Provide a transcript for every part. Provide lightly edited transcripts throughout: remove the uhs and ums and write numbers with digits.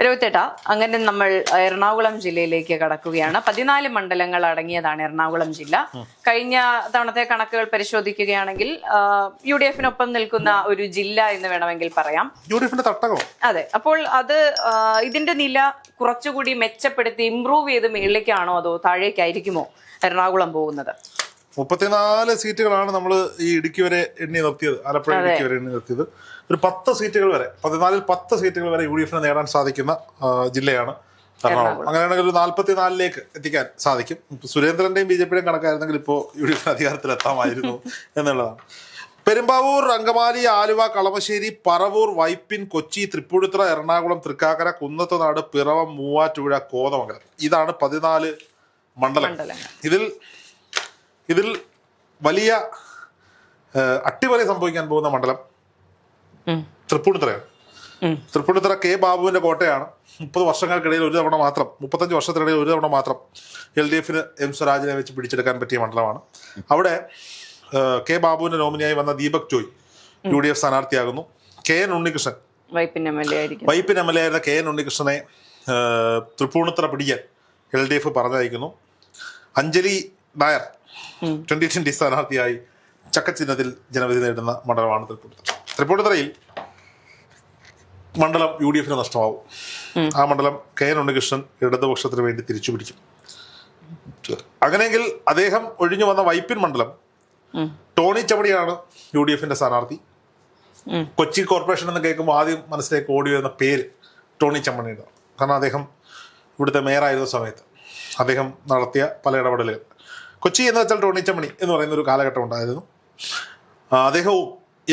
രവിത്തേട്ട, അങ്ങനെ നമ്മൾ എറണാകുളം ജില്ലയിലേക്ക് കടക്കുകയാണ്. 14 മണ്ഡലങ്ങൾ അടങ്ങിയതാണ് എറണാകുളം ജില്ല. കഴിഞ്ഞ തവണത്തെ കണക്കുകൾ പരിശോധിക്കുകയാണെങ്കിൽ UDF-നൊപ്പം നിൽക്കുന്ന ഒരു ജില്ല എന്ന് വേണമെങ്കിൽ പറയാം. UDF-ന്റെ തട്ടകം. അതെ. അപ്പോൾ അത് ഇതിന്റെ നില കുറച്ചുകൂടി മെച്ചപ്പെടുത്തി ഇംപ്രൂവ് ചെയ്ത് മേളിലേക്കാണോ അതോ താഴേക്കായിരിക്കുമോ എറണാകുളം പോകുന്നത്? 34 സീറ്റുകളാണ് നമ്മൾ ഈ ഇടുക്കി വരെ എണ്ണി നിർത്തിയത്, ആലപ്പുഴ ഇടുക്കി വരെ എണ്ണി നിർത്തിയത്. ഒരു 10 സീറ്റുകൾ വരെ, 14-ൽ 10 സീറ്റുകൾ വരെ UDF-ന് നേടാൻ സാധിക്കുന്ന ജില്ലയാണ് എറണാകുളം. അങ്ങനെയാണെങ്കിൽ ഒരു 44-ലേക്ക് എത്തിക്കാൻ സാധിക്കും. സുരേന്ദ്രന്റെയും BJP-യുടെയും കണക്കായിരുന്നെങ്കിൽ ഇപ്പോൾ UDF-ന് അധികാരത്തിലെത്താമായിരുന്നു എന്നുള്ളതാണ്. പെരുമ്പാവൂർ, അങ്കമാലി, ആലുവ, കളമശ്ശേരി, പറവൂർ, വൈപ്പിൻ, കൊച്ചി, തൃപ്പൂണിത്തുറ, എറണാകുളം, തൃക്കാക്കര, കുന്നത്തുനാട്, പിറവം, മൂവാറ്റുപുഴ, കോതമംഗലം. ഇതാണ് 14 മണ്ഡലങ്ങൾ. ഇതിൽ വലിയ അട്ടിമറി സംഭവിക്കാൻ പോകുന്ന മണ്ഡലം തൃപ്പൂണിത്തുറയാണ്. തൃപ്പൂണിത്തുറ കെ ബാബുവിന്റെ കോട്ടയാണ്. 30 വർഷങ്ങൾക്കിടയിൽ ഒരു തവണ മാത്രം, 35 വർഷത്തിനിടയിൽ ഒരു തവണ മാത്രം LDF-ന് M സ്വരാജിനെ വെച്ച് പിടിച്ചെടുക്കാൻ പറ്റിയ മണ്ഡലമാണ്. അവിടെ കെ ബാബുവിന്റെ നോമിനിയായി വന്ന Deepak Joy UDF സ്ഥാനാർത്ഥിയാകുന്നു. KN Unnikrishnan, Vypin MLA ആയിരുന്ന KN ഉണ്ണികൃഷ്ണനെ തൃപ്പൂണിത്തുറ പിടിക്കാൻ LDF പറഞ്ഞയക്കുന്നു. അഞ്ജലി നായർ 2020 സ്ഥാനാർത്ഥിയായി ചക്കച്ചിഹ്നത്തിൽ ജനവിധി നേടുന്ന മണ്ഡലമാണ് തൃപ്പൂണിത്തുറ. തൃപ്പൂണിത്തുറയിൽ മണ്ഡലം UDF-ന് നഷ്ടമാവും. ആ മണ്ഡലം KN ഉണ്ണികൃഷ്ണൻ ഇടതുപക്ഷത്തിന് വേണ്ടി തിരിച്ചു പിടിക്കും. അങ്ങനെയെങ്കിൽ അദ്ദേഹം ഒഴിഞ്ഞു വന്ന വൈപ്പിൻ മണ്ഡലം ടോണി ചമണിയാണ് UDF-ന്റെ സ്ഥാനാർത്ഥി. കൊച്ചി കോർപ്പറേഷൻ എന്ന് കേൾക്കുമ്പോൾ ആദ്യം മനസ്സിലേക്ക് ഓടി വരുന്ന പേര് ടോണി ചമ്മണിയുടെ. കാരണം അദ്ദേഹം ഇവിടുത്തെ മേയറായിരുന്ന സമയത്ത് അദ്ദേഹം നടത്തിയ പല ഇടപെടലുകൾ. കൊച്ചി എന്ന് വെച്ചാൽ ടോണി ചമ്മണി എന്ന് പറയുന്ന ഒരു കാലഘട്ടം ഉണ്ടായിരുന്നു. അദ്ദേഹവും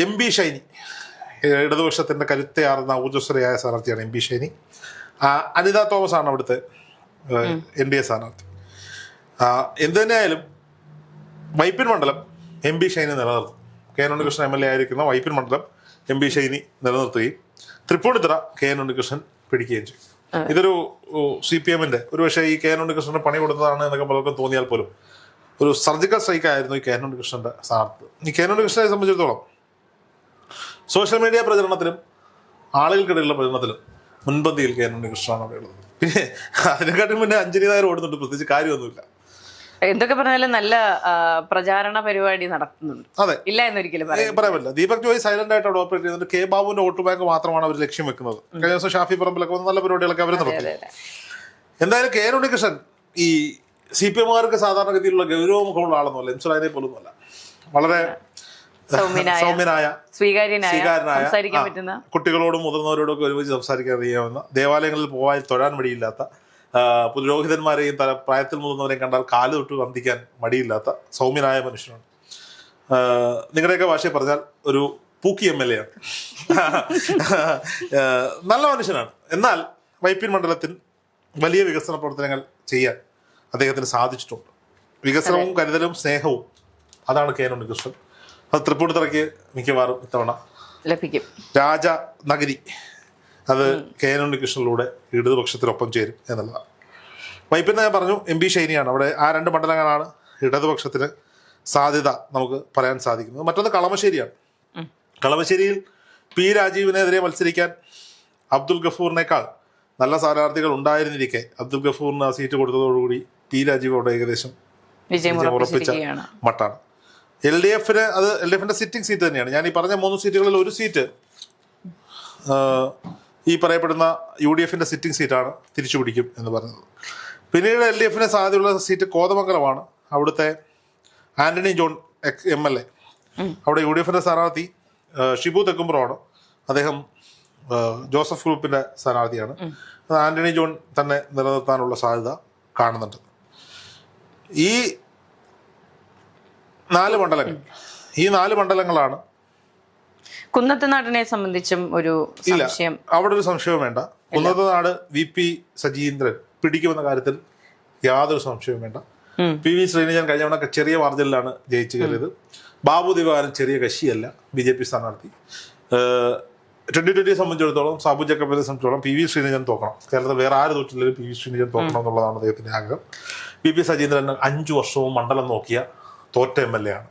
MB ഷൈനി, ഇടതുപക്ഷത്തിൻ്റെ കരുത്തയാർന്ന ഊർജ്ജസ്വലയായ സ്ഥാനാർത്ഥിയാണ് MB ഷൈനി. അനിത തോമസ് ആണ് അവിടുത്തെ NDA സ്ഥാനാർത്ഥി. എന്ത് തന്നെയായാലും വൈപ്പിൻ മണ്ഡലം MB ഷൈനി നിലനിർത്തും. KN ഉണ്ണികൃഷ്ണൻ MLA ആയിരിക്കുന്ന വൈപ്പിൻ മണ്ഡലം MB ഷൈനി നിലനിർത്തുകയും തൃപ്പൂണിത്തുറ KN ഉണ്ണികൃഷ്ണൻ പിടിക്കുകയും ചെയ്യും. ഇതൊരു CPM-ന്റെ ഒരു പക്ഷേ ഈ KN ഉണ്ണികൃഷ്ണന് പണി കൊടുത്തതാണ് എന്നൊക്കെ പലർക്കും തോന്നിയാൽ പോലും ഒരു സർജിക്കൽ സ്ട്രൈക്ക് ആയിരുന്നു ഈ KN ഉണ്ണികൃഷ്ണന്റെ സ്ഥാനത്ത്. ഈ KN ഉണ്ണികൃഷ്ണനെ സംബന്ധിച്ചിടത്തോളം സോഷ്യൽ മീഡിയ പ്രചരണത്തിലും ആളുകൾക്കിടയിലുള്ള പ്രചരണത്തിലും മുൻപന്തിയിൽ KN ഉണ്ണികൃഷ്ണനാണ് അവിടെ ഉള്ളത്. പിന്നെ അതിനെക്കാട്ടും പിന്നെ അഞ്ജലി നായർ ഓടുന്നുണ്ട്, പ്രത്യേകിച്ച് കാര്യമൊന്നുമില്ല. എന്തൊക്കെ പറഞ്ഞാലും നല്ല പ്രചാരണ പരിപാടി നടത്തുന്നുണ്ട്. അതെ, ഇല്ല എന്നൊരിക്കലും പറയാൻ പറ്റില്ല. ദീപക് ജോയ് സൈലന്റ് ആയിട്ട് അവിടെ ഓപ്പറേറ്റ് ചെയ്യുന്നുണ്ട്. കെ ബാബുവിന്റെ വോട്ട് ബാങ്ക് മാത്രമാണ് അവർ ലക്ഷ്യം വെക്കുന്നത്. കഴിഞ്ഞ ദിവസം ഷാഫി പറമ്പിലൊക്കെ നല്ല പരിപാടികളൊക്കെ അവർ നടത്തി. എന്തായാലും KN ഉണ്ണികൃഷ്ണൻ ഈ CPM-കാർക്ക് സാധാരണഗതിയിലുള്ള ഗൗരവമുഖമുള്ള ആളൊന്നുമല്ല, എംസുലാനെ പോലൊന്നുമല്ല. വളരെ സൗമ്യനായ, സ്വീകാര്യനായ, കുട്ടികളോടും മുതിർന്നവരോടും ഒക്കെ ഒരുമിച്ച് സംസാരിക്കാൻ അറിയാവുന്ന, ദേവാലയങ്ങളിൽ പോകാൻ തൊഴാൻ മടിയില്ലാത്ത, പുരോഹിതന്മാരെയും പ്രായത്തിൽ മുതിർന്നവരെയും കണ്ടാൽ കാല് തൊട്ട് വന്ദിക്കാൻ മടിയില്ലാത്ത സൗമ്യനായ മനുഷ്യനാണ്. നിങ്ങളുടെയൊക്കെ ഭാഷയിൽ പറഞ്ഞാൽ ഒരു പൂക്കി MLA ആണ്. നല്ല മനുഷ്യനാണ്. എന്നാൽ വൈപ്പിൻ മണ്ഡലത്തിൽ വലിയ വികസന പ്രവർത്തനങ്ങൾ ചെയ്യാൻ അദ്ദേഹത്തിന് സാധിച്ചിട്ടുണ്ട്. വികസനവും കരുതലും സ്നേഹവും അതാണ് KN ഉണ്ണികൃഷ്ണൻ. അത് തൃപ്പൂണിത്തുറയ്ക്ക് മിക്കവാറും ഇത്തവണ ലഭിക്കും. രാജനഗരി അത് KN ഉണ്ണികൃഷ്ണനിലൂടെ ഇടതുപക്ഷത്തിനൊപ്പം ചേരും എന്നുള്ളതാണ്. വൈപ്പിൻ ഞാൻ പറഞ്ഞു MB ഷൈനിയാണ്. അവിടെ ആ 2 മണ്ഡലങ്ങളാണ് ഇടതുപക്ഷത്തിന് സാധ്യത നമുക്ക് പറയാൻ സാധിക്കുന്നത്. മറ്റൊന്ന് കളമശ്ശേരിയാണ്. കളമശ്ശേരിയിൽ P രാജീവിനെതിരെ മത്സരിക്കാൻ അബ്ദുൽ ഗഫൂറിനേക്കാൾ നല്ല സ്ഥാനാർത്ഥികൾ ഉണ്ടായിരുന്നിരിക്കെ അബ്ദുൽ ഗഫൂറിന് ആ സീറ്റ് കൊടുത്തതോടുകൂടി P രാജീവ് അവിടെ ഏകദേശം വിജയം ഉറപ്പിച്ച മട്ടാണ്. LDF-ന്റെ സിറ്റിംഗ് സീറ്റ് തന്നെയാണ്. ഞാൻ ഈ പറഞ്ഞ 3 സീറ്റുകളിൽ ഒരു സീറ്റ് ഈ പറയപ്പെടുന്ന UDF-ന്റെ സിറ്റിംഗ് സീറ്റാണ്, തിരിച്ചു പിടിക്കും എന്ന് പറയുന്നത്. പിന്നീട് LDF-ന് സാധ്യതയുള്ള സീറ്റ് കോതമംഗലമാണ്. അവിടുത്തെ ആന്റണി ജോൺ MLA, അവിടെ UDF-ന്റെ സ്ഥാനാർത്ഥി ഷിബു തെക്കുംപുറമാണ്. അദ്ദേഹം ജോസഫ് ഗ്രൂപ്പിന്റെ സ്ഥാനാർത്ഥിയാണ്. ആന്റണി ജോൺ തന്നെ നിലനിർത്താനുള്ള സാധ്യത കാണുന്നുണ്ട്. ഈ 4 മണ്ഡലങ്ങൾ, ഈ 4 മണ്ഡലങ്ങളാണ്. കുന്നത്തുനാടിനെ സംബന്ധിച്ചും ഒരു സംശയം, അവിടെ ഒരു സംശയവും വേണ്ട. കുന്നത്തുനാട് VP സജീന്ദ്രൻ പിടിക്കുമെന്ന കാര്യത്തിൽ യാതൊരു സംശയവും വേണ്ട. PV ശ്രീനിജൻ കഴിഞ്ഞ തവണ ചെറിയ മാർജിനിലാണ് ജയിച്ചു കയറിയത്. ബാബു ദിവാരൻ ചെറിയ കക്ഷിയല്ല, BJP സ്ഥാനാർത്ഥി. 2020 സംബന്ധിച്ചിടത്തോളം, സാബു ജക്കബിനെ സംബന്ധിച്ചിടത്തോളം PV ശ്രീനിജൻ തോക്കണം. കേരളത്തിൽ വേറെ ആര് തോറ്റില്ലെങ്കിലും PV ശ്രീനിജൻ തോക്കണം എന്നുള്ളതാണ് അദ്ദേഹത്തിന്റെ ആഗ്രഹം. VP സജീന്ദ്രൻ 5 വർഷവും മണ്ഡലം നോക്കിയ തോറ്റ MLA ആണ്.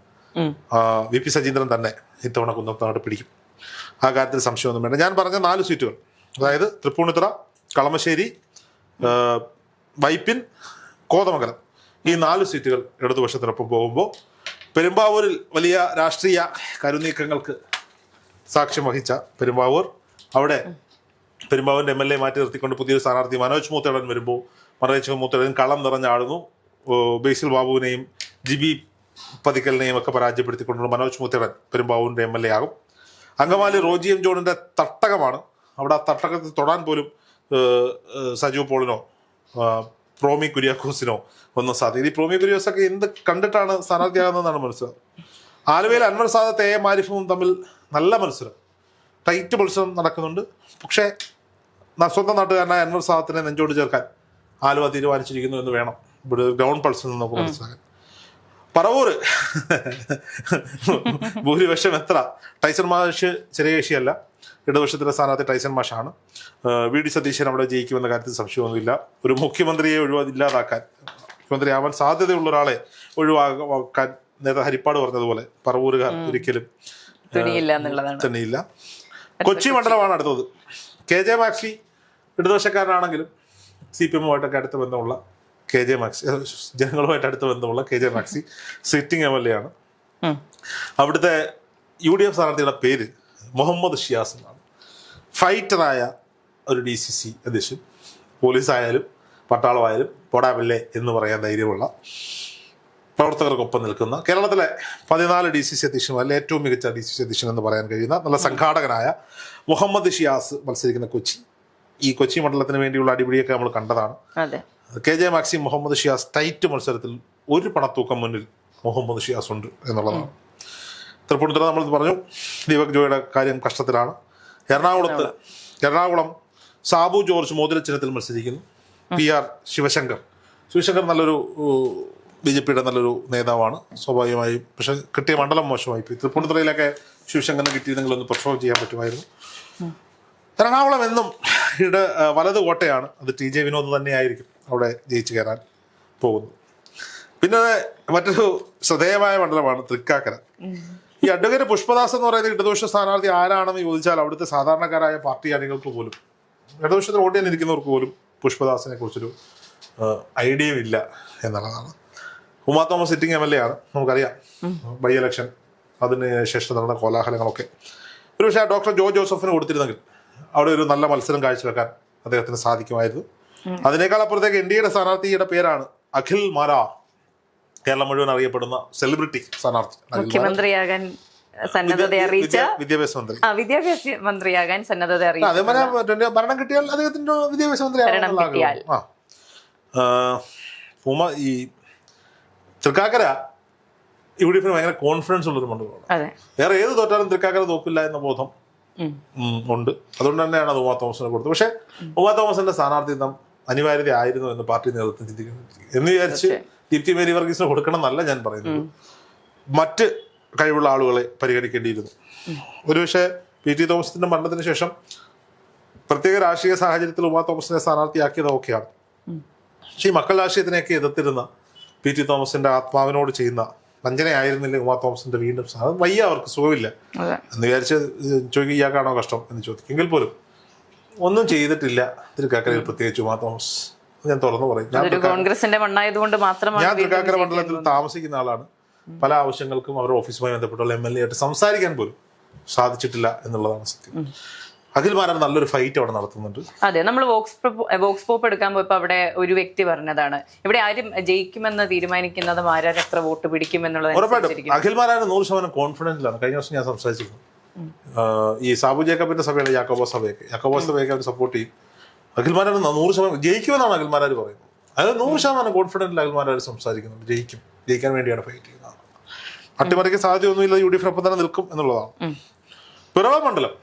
VP സജീന്ദ്രൻ തന്നെ ഇത്തവണ കുന്നത്തുനാട് പിടിക്കും. ആ കാര്യത്തിൽ സംശയമൊന്നും വേണ്ട. ഞാൻ പറഞ്ഞ 4 സീറ്റുകൾ, അതായത് തൃപ്പൂണിത്തുറ, കളമശ്ശേരി, വൈപ്പിൻ, കോതമംഗലം ഈ 4 സീറ്റുകൾ ഇടതുപക്ഷത്തിനൊപ്പം പോകുമ്പോൾ പെരുമ്പാവൂരിൽ വലിയ രാഷ്ട്രീയ കരുനീക്കങ്ങൾക്ക് സാക്ഷ്യം വഹിച്ച പെരുമ്പാവൂർ, അവിടെ പെരുമ്പാവൂരിന്റെ MLA മാറ്റി നിർത്തിക്കൊണ്ട് പുതിയൊരു സ്ഥാനാർത്ഥി മനോജ് മൂത്തേടൻ വരുമ്പോൾ മനോജ് മൂത്തേടൻ കളം നിറഞ്ഞാടുന്നു. ബേസിൽ ബാബുവിനെയും ജിബി പതിക്കലിനെയും ഒക്കെ പരാജയപ്പെടുത്തിക്കൊണ്ടുള്ള മനോജ് മൂത്തേടൻ പെരുമ്പാവൂരിന്റെ MLA ആകും. അങ്കമാലി റോജി എം ജോണിന്റെ തട്ടകമാണ്. അവിടെ ആ തട്ടകത്തിൽ തൊടാൻ പോലും സജു പോളിനോ പ്രോമി കുര്യാക്കോസിനോ ഒന്നും സാധ്യത. ഈ പ്രോമി കുര്യാക്കോസൊക്കെ എന്ത് കണ്ടിട്ടാണ് സ്ഥാനാർത്ഥിയാകുന്നതെന്നാണ് മനസ്സിലാവും. ആലുവയിൽ അൻവർ സാദത്ത് AM ആരിഫും തമ്മിൽ നല്ല മത്സരം, ടൈറ്റ് മത്സരം നടക്കുന്നുണ്ട്. പക്ഷേ സ്വന്തം നാട്ടുകാരനായ അൻവർ സാദത്തിനെ നെഞ്ചോട് ചേർക്കാൻ ആലുവ തീരുമാനിച്ചിരിക്കുന്നു എന്ന് വേണം ഇവിടെ ഗ്രൗണ്ട് പൾസിൽ നിന്നൊക്കെ മനസ്സിലാക്കാൻ. പറവൂർ ഭൂരിപക്ഷം എത്ര? ടൈസൺ മാഷ് ചെറിയ കക്ഷിയല്ല, ഇടതുപക്ഷത്തിന്റെ സ്ഥാനാർത്ഥി ടൈസൺ മാഷാണ്. VD സതീശൻ അവിടെ ജയിക്കുമെന്ന കാര്യത്തിൽ സംശയമൊന്നുമില്ല. ഒരു മുഖ്യമന്ത്രിയെ ഇല്ലാതാക്കാൻ, മുഖ്യമന്ത്രിയാവാൻ സാധ്യതയുള്ള ഒരാളെ ഒഴിവാക്കാൻ നേരത്തെ ഹരിപ്പാട് പറഞ്ഞതുപോലെ പറവൂരുകാർ ഒരിക്കലും തന്നെയില്ല. കൊച്ചി മണ്ഡലമാണ് അടുത്തത്. KJ മാക്സി ഇടതുപക്ഷക്കാരനാണെങ്കിലും CPM-ഉമായിട്ടൊക്കെ അടുത്ത ബന്ധമുള്ള KJ മാക്സി, ജനങ്ങളുമായിട്ട് അടുത്ത ബന്ധമുള്ള KJ മാക്സി സിറ്റിംഗ് MLA ആണ്. അവിടുത്തെ UDF സ്ഥാനാർത്ഥിയുടെ പേര് മുഹമ്മദ് ഷിയാസ് എന്നാണ്. ഫൈറ്ററായ ഒരു DCC അധ്യക്ഷൻ, പോലീസായാലും പട്ടാളമായാലും പൊടാവില്ലേ എന്ന് പറയാൻ ധൈര്യമുള്ള, പ്രവർത്തകർക്കൊപ്പം നിൽക്കുന്ന, കേരളത്തിലെ 14 DCC അധ്യക്ഷന്മാരിൽ ഏറ്റവും മികച്ച DCC അധ്യക്ഷൻ എന്ന് പറയാൻ കഴിയുന്ന നല്ല സംഘാടകനായ മുഹമ്മദ് ഷിയാസ് മത്സരിക്കുന്ന കൊച്ചി. ഈ കൊച്ചി മണ്ഡലത്തിന് വേണ്ടിയുള്ള അടിപിടിയൊക്കെ നമ്മൾ കണ്ടതാണ്. KJ മാക്സി മുഹമ്മദ് ഷിയാസ് ടൈറ്റ് മത്സരത്തിൽ ഒരു പണത്തൂക്കം മുന്നിൽ മുഹമ്മദ് ഷിയാസ് ഉണ്ട് എന്നുള്ളതാണ്. തൃപ്പൂണിത്തുറ നമ്മൾ പറഞ്ഞു, ദീപക് ജോയുടെ കാര്യം കഷ്ടത്തിലാണ്. എറണാകുളം സാബു ജോർജ് മോതിര ചിഹ്നത്തിൽ മത്സരിക്കുന്നു. PR ശിവശങ്കർ നല്ലൊരു BJPയുടെ നല്ലൊരു നേതാവാണ് സ്വാഭാവികമായും. പക്ഷെ കിട്ടിയ മണ്ഡലം മോശമായി പോയി. തൃപ്പൂണിത്തുറയിലൊക്കെ ശിവശങ്കറിന് കിട്ടിയിരുന്നെങ്കിൽ ഒന്ന് പെർഫോം ചെയ്യാൻ പറ്റുമായിരുന്നു. എറണാകുളം എന്നും വലത് കോട്ടയാണ്. അത് TJ വിനോദ് തന്നെയായിരിക്കും അവിടെ ജയിച്ചു കയറാൻ പോകുന്നത്. പിന്നെ മറ്റൊരു ശ്രദ്ധേയമായ മണ്ഡലമാണ് തൃക്കാക്കര. ഈ അഡ്വക്കേറ്റ് പുഷ്പദാസ് എന്ന് പറയുന്ന ഇടതുപക്ഷ സ്ഥാനാർത്ഥി ആരാണെന്ന് ചോദിച്ചാൽ അവിടുത്തെ സാധാരണക്കാരായ പാർട്ടി അണികൾക്ക് പോലും, ഇടതുപക്ഷത്തിന് വോട്ട് ചെയ്യാനിരിക്കുന്നവർക്ക് പോലും പുഷ്പദാസിനെ കുറിച്ചൊരു ഐഡിയയും ഇല്ല എന്നുള്ളതാണ്. ഉമാ തോമസ് സിറ്റിംഗ് MLA ആണ്, നമുക്കറിയാം. ബൈ ഇലക്ഷൻ, അതിന് ശേഷം നടന്ന കോലാഹലങ്ങളൊക്കെ. ഒരുപക്ഷെ ഡോക്ടർ ജോ ജോസഫിന് കൊടുത്തിരുന്നെങ്കിൽ അവിടെ ഒരു നല്ല മത്സരം കാഴ്ചവെക്കാൻ അദ്ദേഹത്തിന് സാധിക്കുമായിരുന്നു. അതിനേക്കാൾ അപ്പുറത്തേക്ക് NDAയുടെ സ്ഥാനാർത്ഥിയുടെ പേരാണ് അഖിൽ മാര. കേരളം മുഴുവൻ അറിയപ്പെടുന്ന സെലിബ്രിറ്റി സ്ഥാനാർത്ഥി, മുഖ്യമന്ത്രിയാകാൻ സന്നദ്ധത അറിയിച്ച വിദ്യാഭ്യാസ മന്ത്രി, വിദ്യാഭ്യാസ മന്ത്രിയാകാൻ സന്നദ്ധത അറിയിച്ച, അതേപോലെ ഭരണം കിട്ടിയാൽ അദ്ദേഹത്തിന്റെ വിദ്യാഭ്യാസ മന്ത്രി. ഈ തൃക്കാക്കര UDF ഭയങ്കര കോൺഫിഡൻസ് ഉള്ളൊരു മണ്ഡലമാണ്. വേറെ ഏത് തോറ്റാലും തൃക്കാക്കര തോക്കില്ല എന്ന ബോധം ഉണ്ട്. അതുകൊണ്ട് തന്നെയാണ് അത് ഉമാ തോമസിനെ കൊടുത്തത്. പക്ഷെ ഉമാ തോമസിന്റെ സ്ഥാനാർത്ഥിത്വം അനിവാര്യത ആയിരുന്നു എന്ന് പാർട്ടി നേതൃത്വം ചിന്തിക്കുന്നു എന്ന് വിചാരിച്ച് ദീപ്തി മേരി വർഗീസിന് കൊടുക്കണം എന്നല്ല ഞാൻ പറയുന്നത്. മറ്റ് കഴിവുള്ള ആളുകളെ പരിഗണിക്കേണ്ടിയിരുന്നു. ഒരുപക്ഷെ PT തോമസിന്റെ മരണത്തിന് ശേഷം പ്രത്യേക രാഷ്ട്രീയ സാഹചര്യത്തിൽ ഉമാ തോമസിനെ സ്ഥാനാർത്ഥിയാക്കിയത് ഓക്കെയാണ്. പക്ഷെ ഈ മക്കൾ രാഷ്ട്രീയത്തിനെയൊക്കെ എതിർത്തിരുന്ന PT തോമസിന്റെ ആത്മാവിനോട് ചെയ്യുന്ന വഞ്ചനയായിരുന്നില്ല ഉമാ തോമസിന്റെ വീണ്ടും അത് വയ്യ, അവർക്ക് സുഖമില്ല എന്ന് വിചാരിച്ച് ചോദിക്കുക ഇയാൾക്കാണോ കഷ്ടം എന്ന് ചോദിക്കും. എങ്കിൽ പോലും ഒന്നും ചെയ്തിട്ടില്ല തൃക്കാക്കരയിൽ, പ്രത്യേകിച്ച് ഉമാ തോമസ്. ഞാൻ തുറന്നു പറയും, കോൺഗ്രസിന്റെ മണ്ണായതുകൊണ്ട് മാത്രമാണ്. ഞാൻ തൃക്കാക്കര മണ്ഡലത്തിൽ താമസിക്കുന്ന ആളാണ്. പല ആവശ്യങ്ങൾക്കും അവരുടെ ഓഫീസുമായി ബന്ധപ്പെട്ടുള്ള MLA ആയിട്ട് സംസാരിക്കാൻ പോലും സാധിച്ചിട്ടില്ല എന്നുള്ളതാണ് സത്യം. അഖിൽമാരാണ് നല്ലൊരു ഫൈറ്റ് അവിടെ നടത്തുന്നുണ്ട്. അതെ, നമ്മൾ വോക്സ് പോപ്പ് എടുക്കാൻ പോയപ്പോ അവിടെ ഒരു വ്യക്തി പറഞ്ഞതാണ്, ഇവിടെ ആരും ജയിക്കുമെന്ന് തീരുമാനിക്കുന്നതും ആരും എത്ര വോട്ട് പിടിക്കുമെന്നുള്ളത്. ഉറപ്പായിട്ടും അഖിൽമാരാണ് 100% കോൺഫിഡൻസിലാണ്. കഴിഞ്ഞ വർഷം ഞാൻ സംസാരിച്ചിരുന്നു. ഈ സാബു ജേക്കബിന്റെ സഭയാണ് യാക്കോബോ സഭയൊക്കെ അവർ സപ്പോർട്ട് ചെയ്യും. അഖിൽമാരാണ് 100% ജയിക്കുമെന്നാണ് അഖിൽമാരാർ പറയുന്നത്. അതായത് 100% കോൺഫിഡൻറ്റിൽ അഖിൽമാരാർ സംസാരിക്കുന്നുണ്ട്. ജയിക്കാൻ വേണ്ടിയാണ് ഫൈറ്റ് ചെയ്യുന്നത്. അട്ടിമറിക്ക് സാധ്യതയൊന്നുമില്ല, UDF തന്നെ നിൽക്കും എന്നുള്ളതാണ്. പിറവ മണ്ഡലം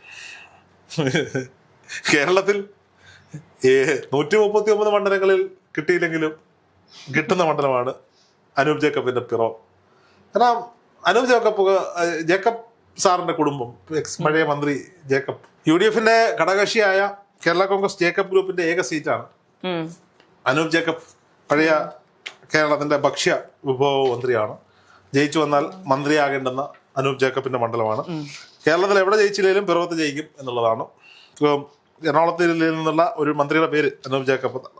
കേരളത്തിൽ 139 മണ്ഡലങ്ങളിൽ കിട്ടിയില്ലെങ്കിലും കിട്ടുന്ന മണ്ഡലമാണ് അനൂപ് ജേക്കബിന്റെ പിറവം. കാരണം അനൂപ് ജേക്കബ് സാറിന്റെ കുടുംബം, പഴയ മന്ത്രി ജേക്കബ്, UDFന്റെ ഘടകകക്ഷിയായ കേരള കോൺഗ്രസ് ജേക്കബ് ഗ്രൂപ്പിന്റെ ഏക സീറ്റാണ്. അനൂപ് ജേക്കബ് പഴയ കേരളത്തിന്റെ ഭക്ഷ്യ വിഭവ മന്ത്രിയാണ്. ജയിച്ചു വന്നാൽ മന്ത്രിയാകേണ്ടെന്ന അനൂപ് ജേക്കബിന്റെ മണ്ഡലമാണ്. കേരളത്തിൽ എവിടെ ജയിച്ചില്ലെങ്കിലും പിറവത്ത് ജയിക്കും എന്നുള്ളതാണ്. എറണാകുളത്ത് ജില്ലയിൽ നിന്നുള്ള ഒരു മന്ത്രിയുടെ പേര് അനൂപ് ജേക്കബ് എന്നാണ്.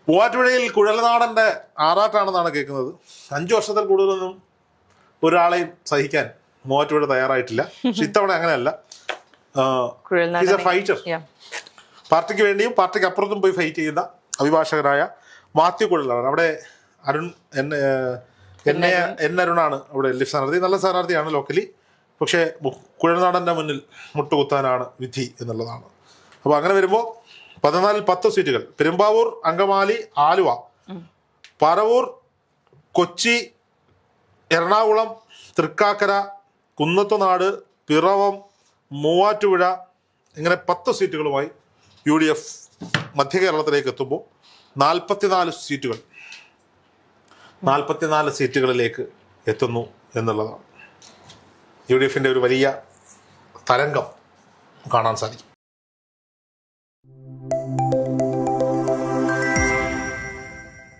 മൂവാറ്റുപുഴയിൽ കുഴൽനാടന്റെ ആറാട്ടാണെന്നാണ് കേൾക്കുന്നത്. 5 വർഷത്തിൽ കൂടുതലൊന്നും ഒരാളെയും സഹിക്കാൻ മൂവാറ്റുപുഴ തയ്യാറായിട്ടില്ല. പക്ഷെ ഇത്തവണ അങ്ങനെയല്ല. Is A fighter. പാർട്ടിക്ക് വേണ്ടിയും പാർട്ടിക്ക് അപ്പുറത്തും പോയി ഫൈറ്റ് ചെയ്യുന്ന അഭിഭാഷകനായ മാത്യു കുഴൽനാടൻ. അവിടെ എൻ അരുണാണ് അവിടെ എൽ ഡി എഫ് സ്ഥാനാർത്ഥി. നല്ല സ്ഥാനാർത്ഥിയാണ് ലോക്കലി. പക്ഷേ കുഴൽനാടൻ്റെ മുന്നിൽ മുട്ടുകുത്താനാണ് വിധി എന്നുള്ളതാണ്. അപ്പോൾ അങ്ങനെ വരുമ്പോൾ 14 10 സീറ്റുകൾ പെരുമ്പാവൂർ, അങ്കമാലി, ആലുവ, പറവൂർ, കൊച്ചി, എറണാകുളം, തൃക്കാക്കര, കുന്നത്തുനാട്, പിറവം, മൂവാറ്റുപുഴ ഇങ്ങനെ 10 സീറ്റുകളുമായി UDF മധ്യ കേരളത്തിലേക്ക് എത്തുമ്പോൾ 44 സീറ്റുകളിലേക്ക് എത്തുന്നു എന്നുള്ളതാണ്. UDFന്റെ ഒരു വലിയ തരംഗം കാണാൻ സാധിക്കും.